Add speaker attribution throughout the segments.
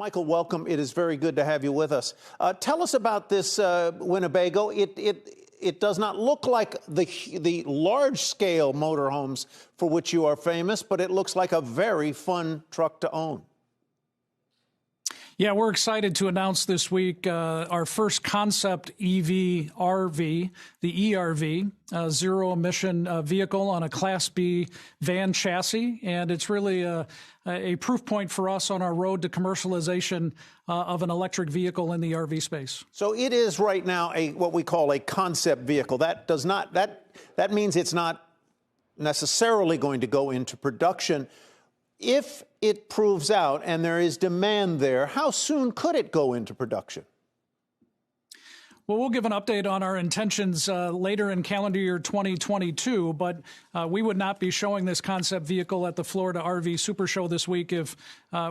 Speaker 1: Michael, welcome. It is very good to have you with us. Tell us about this Winnebago. It does not look like the large-scale motorhomes for which you are famous, but it looks like a very fun truck to own.
Speaker 2: Yeah, we're excited to announce this week our first concept EV RV, the ERV, zero-emission vehicle on a Class B van chassis. And it's really a proof point for us on our road to commercialization of an electric vehicle in the RV space.
Speaker 1: So it is right now what we call a concept vehicle. That means it's not necessarily going to go into production. If it proves out and there is demand there, how soon could it go into production?
Speaker 2: Well, we'll give an update on our intentions later in calendar year 2022, but we would not be showing this concept vehicle at the Florida RV Super Show this week if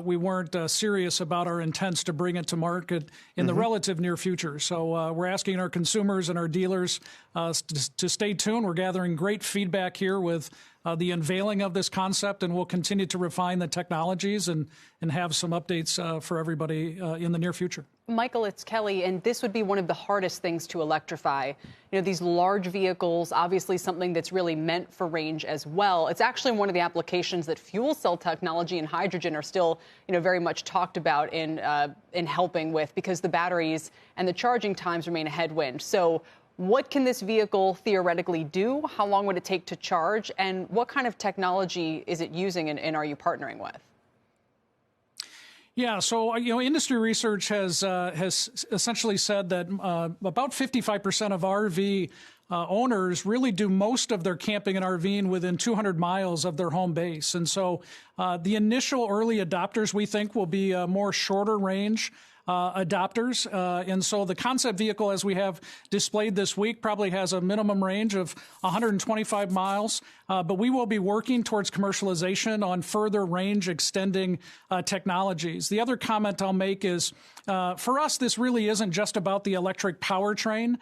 Speaker 2: we weren't serious about our intents to bring it to market in the relative near future. So we're asking our consumers and our dealers to stay tuned. We're gathering great feedback here with the unveiling of this concept, and we'll continue to refine the technologies and have some updates for everybody in the near future.
Speaker 3: Michael, it's Kelly, and this would be one of the hardest things to electrify. You know, these large vehicles, obviously something that's really meant for range as well. It's actually one of the applications that fuel cell technology and hydrogen are still, very much talked about in helping with, because the batteries and the charging times remain a headwind. So what can this vehicle theoretically do? How long would it take to charge? And what kind of technology is it using and are you partnering with?
Speaker 2: Yeah, so industry research has essentially said that about 55% of RV owners really do most of their camping and RVing within 200 miles of their home base, and so the initial early adopters we think will be more shorter range adopters. And so the concept vehicle, as we have displayed this week, probably has a minimum range of 125 miles. But we will be working towards commercialization on further range extending technologies. The other comment I'll make is, for us, this really isn't just about the electric powertrain.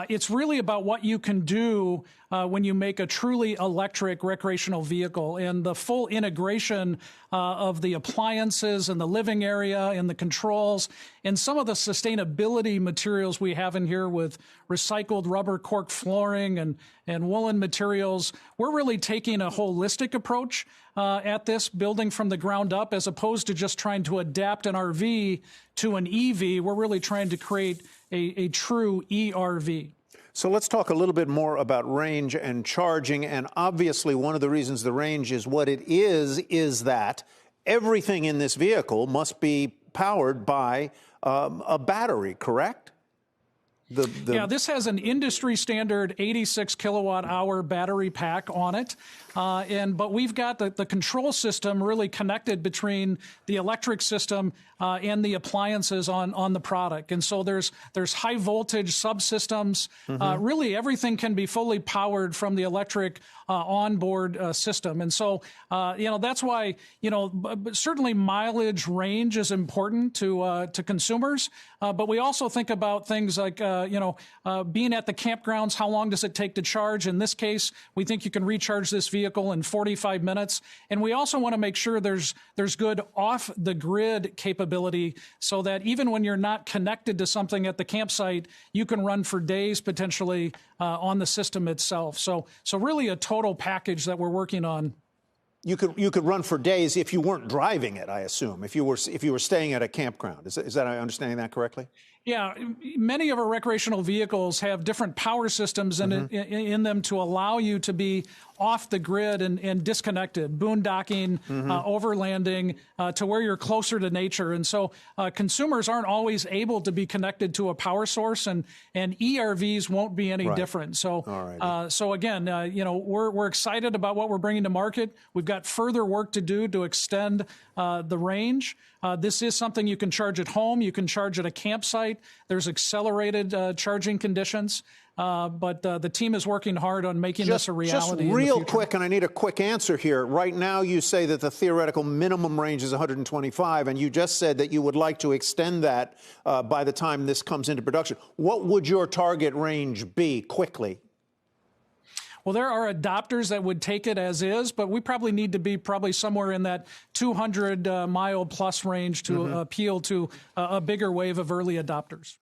Speaker 2: It's really about what you can do when you make a truly electric recreational vehicle, and the full integration of the appliances and the living area and the controls and some of the sustainability materials we have in here with recycled rubber cork flooring and woolen materials. We're really taking a holistic approach at this, building from the ground up, as opposed to just trying to adapt an RV to an EV. We're really trying to create a true ERV.
Speaker 1: So let's talk a little bit more about range and charging. And obviously, one of the reasons the range is what it is that everything in this vehicle must be powered by a battery, correct?
Speaker 2: Yeah, this has an industry standard 86 kilowatt hour battery pack on it. But we've got the control system really connected between the electric system and the appliances on the product. And so there's high voltage subsystems. Really everything can be fully powered from the electric onboard system. And so, that's why, certainly mileage range is important to consumers. But we also think about things like, being at the campgrounds, how long does it take to charge? In this case, we think you can recharge this vehicle in 45 minutes. And we also want to make sure there's good off-the-grid capability so that even when you're not connected to something at the campsite, you can run for days potentially on the system itself. So really a total package that we're working on.
Speaker 1: You could run for days if you weren't driving it, I assume, if you were staying at a campground. Is that I understanding that correctly?
Speaker 2: Yeah, many of our recreational vehicles have different power systems in them to allow you to be off the grid and disconnected, boondocking, overlanding to where you're closer to nature. And so consumers aren't always able to be connected to a power source, and ERVs won't be any different. So, again, we're excited about what we're bringing to market. We've got further work to do to extend the range. This is something you can charge at home. You can charge at a campsite. There's accelerated charging conditions. But the team is working hard on making this a reality.
Speaker 1: Just real quick, and I need a quick answer here. Right now, you say that the theoretical minimum range is 125, and you just said that you would like to extend that by the time this comes into production. What would your target range be quickly?
Speaker 2: Well, there are adopters that would take it as is, but we probably need to be somewhere in that 200 mile plus range to appeal to a bigger wave of early adopters.